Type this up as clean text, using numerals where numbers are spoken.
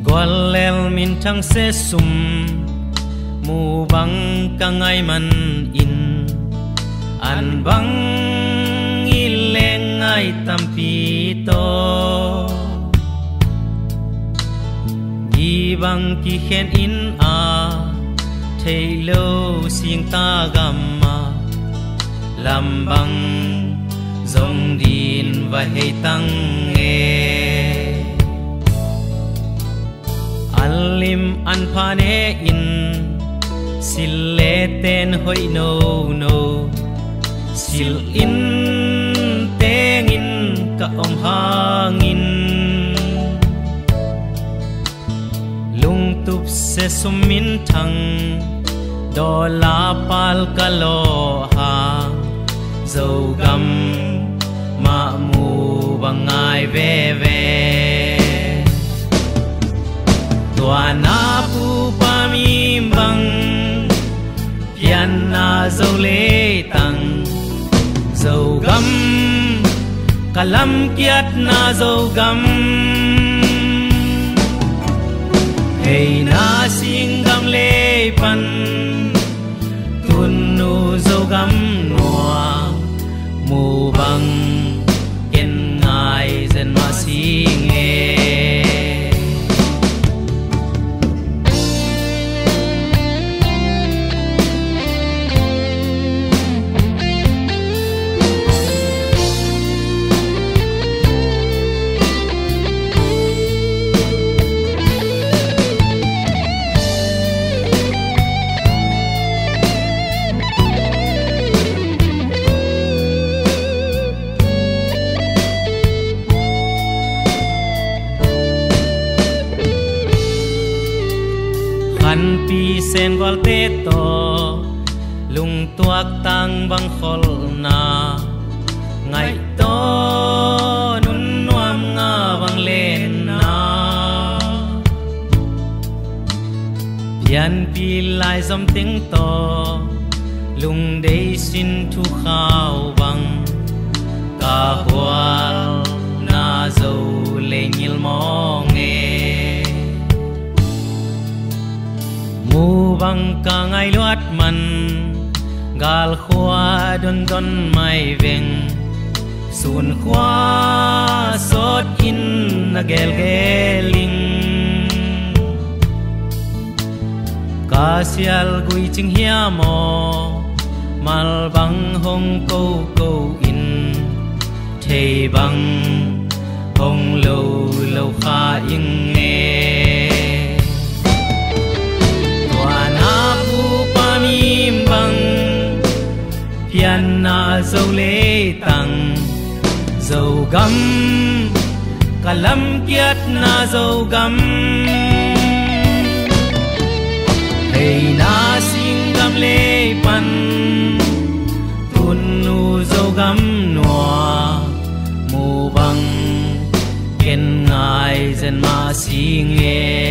gwal lel min thang se sum mu bang ka ngai man in an bang ileng ngai tampi to gi bang ki khen in a thei lo sing ta gamma lam bang dòng din và hay tăng nghe alim an phane in sil le ten hoi no no sil in teng in ka om hangin lung tup se sumin thang do la pal kalo ha dầu găm mà mù bằng ai về về tua na pu pa mi bang pian na dầu lê tăng dầu găm kalam kiat na dầu găm hey na sing gam lê pan tun nu dầu găm noa mu bang ken ngai zen ma sing e an pi sen gol te to lung tuak tang bang khol na ngai to nun nuam nga bang len na pian pi lai som ting to lung dei sin thu khao bang ka hwal na zo le nhil mong e mu bang ka ngai luat man gal khwa don don mai veng sun khwa sot in na gel geling ka sial gui ching hia mo mal bang hong ko ko in thei bang hong lo lo kha ing nghe pian na dầu lê tăng dầu găm kalam kiat na dầu găm hey na sing gam lê pan tun nu dầu găm noa mu bang ken ngai zen ma sing e